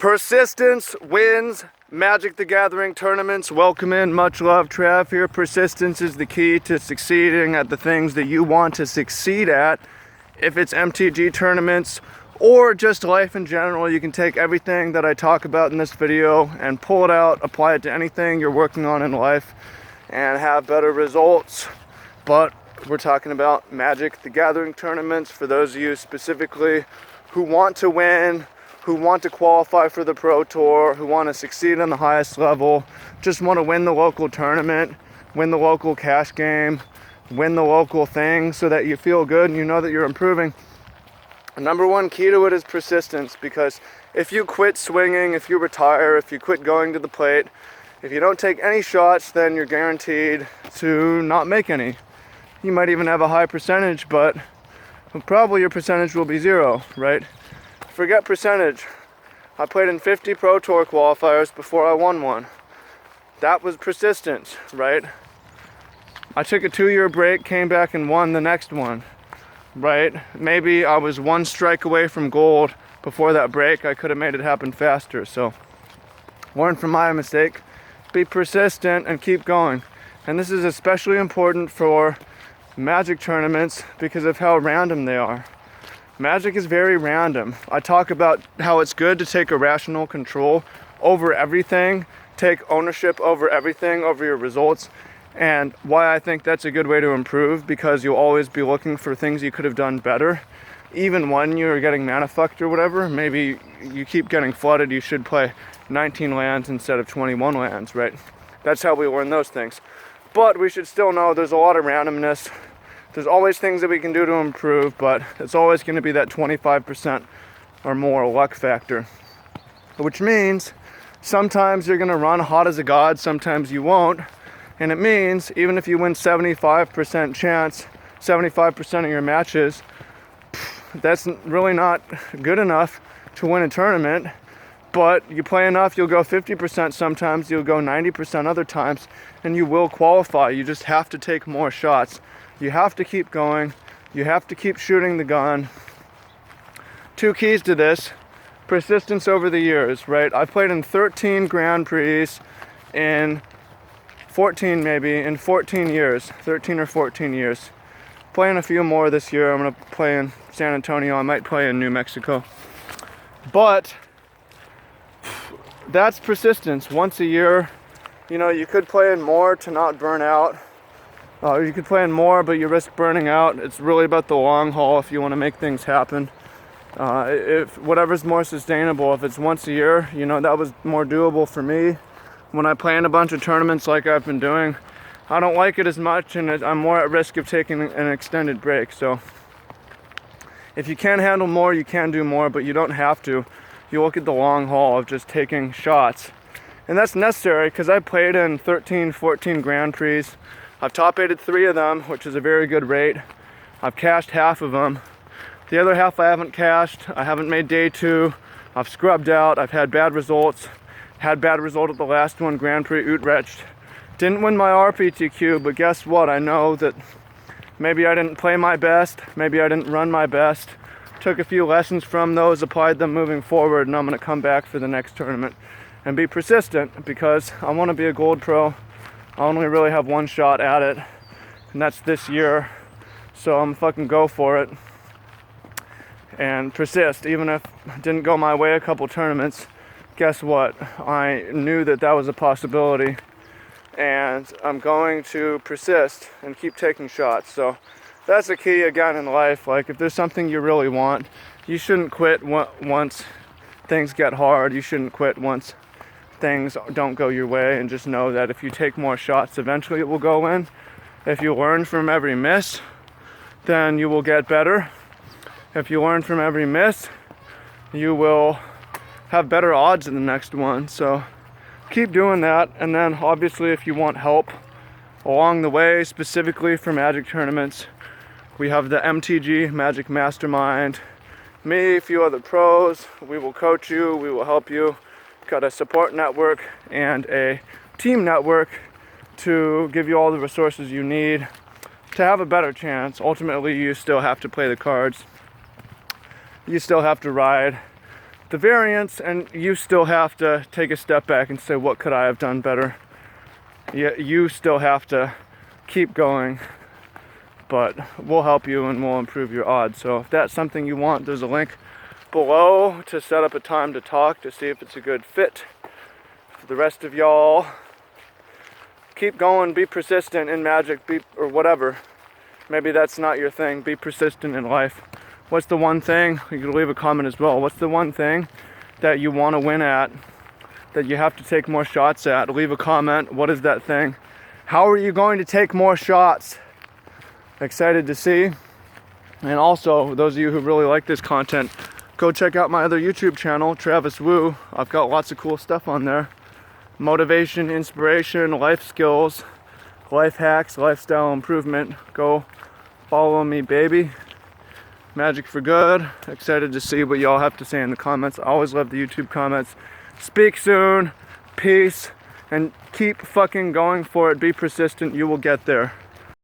Persistence wins Magic the Gathering tournaments. Welcome in, much love, Trav here. Persistence is the key to succeeding at the things that you want to succeed at. If it's MTG tournaments or just life in general, you can take everything that I talk about in this video and pull it out, apply it to anything you're working on in life and have better results. But we're talking about Magic the Gathering tournaments for those of you specifically who want to win, who want to qualify for the Pro Tour, who want to succeed on the highest level, just want to win the local tournament, win the local cash game, win the local thing so that you feel good and you know that you're improving. The number one key to it is persistence, because if you quit swinging, if you retire, if you quit going to the plate, if you don't take any shots, then you're guaranteed to not make any. You might even have a high percentage, but probably your percentage will be zero, right? Forget percentage. I played in 50 Pro Tour qualifiers before I won one. That was persistence, right? I took a 2-year break, came back and won the next one, right? Maybe I was one strike away from gold before that break. I could have made it happen faster. So learn from my mistake, be persistent and keep going. And this is especially important for Magic tournaments because of how random they are. Magic is very random. I talk about how it's good to take irrational control over everything, take ownership over everything, over your results, and why I think that's a good way to improve, because you'll always be looking for things you could have done better. Even when you're getting mana fucked or whatever, maybe you keep getting flooded, you should play 19 lands instead of 21 lands, right? That's how we learn those things. But we should still know there's a lot of randomness. There's always things that we can do to improve, but it's always going to be that 25% or more luck factor. Which means sometimes you're going to run hot as a god, sometimes you won't. And it means even if you win 75% chance, 75% of your matches, that's really not good enough to win a tournament. But you play enough, you'll go 50% sometimes, you'll go 90% other times, and you will qualify. You just have to take more shots. You have to keep going. You have to keep shooting the gun. 2 keys to this: persistence over the years, right? I played in 13 Grand Prix in 14 years, 13 or 14 years. Playing a few more this year. I'm gonna play in San Antonio. I might play in New Mexico. But that's persistence. Once a year, you know, you could play in more to not burn out. You could play in more, but you risk burning out. It's really about the long haul if you want to make things happen. If whatever's more sustainable, if it's once a year, you know, that was more doable for me. When I play in a bunch of tournaments like I've been doing, I don't like it as much, and I'm more at risk of taking an extended break. So if you can handle more, you can do more, but you don't have to. You look at the long haul of just taking shots. And that's necessary, because I played in 13, 14 Grand Prix. I've top 8'd 3 of them, which is a very good rate. I've cashed half of them. The other half I haven't cashed. I haven't made day 2. I've scrubbed out. I've had bad results. Had bad result at the last one, Grand Prix Utrecht. Didn't win my RPTQ, but guess what? I know that maybe I didn't play my best. Maybe I didn't run my best. Took a few lessons from those, applied them moving forward, and I'm going to come back for the next tournament and be persistent, because I want to be a gold pro. I only really have one shot at it, and that's this year. So I'm fucking go for it and persist. Even if it didn't go my way a couple tournaments, guess what? I knew that that was a possibility, and I'm going to persist and keep taking shots. So that's the key again in life. Like, if there's something you really want, you shouldn't quit once things get hard. You shouldn't quit once things don't go your way, and just know that if you take more shots, eventually it will go in. If you learn from every miss, then you will get better. If you learn from every miss, you will have better odds in the next one. So keep doing that. And then obviously, if you want help along the way, specifically for Magic tournaments, we have the MTG Magic Mastermind. Me, a few other pros. We will coach you, we will help you. Got a support network and a team network to give you all the resources you need to have a better chance. Ultimately, you still have to play the cards. You still have to ride the variance, and you still have to take a step back and say, what could I have done better? You still have to keep going, but we'll help you and we'll improve your odds. So if that's something you want, there's a link below to set up a time to talk to see if it's a good fit. For the rest of y'all, keep going, be persistent in magic, or whatever. Maybe that's not your thing. Be persistent in life. What's the one thing? You can leave a comment as well. What's the one thing that you want to win at, that you have to take more shots at? Leave a comment. What is that thing? How are you going to take more shots? Excited to see. And also, those of you who really like this content, go check out my other YouTube channel, Travis Wu. I've got lots of cool stuff on there. Motivation, inspiration, life skills, life hacks, lifestyle improvement. Go follow me, baby. Magic for good. Excited to see what y'all have to say in the comments. I always love the YouTube comments. Speak soon. Peace. And keep fucking going for it. Be persistent. You will get there.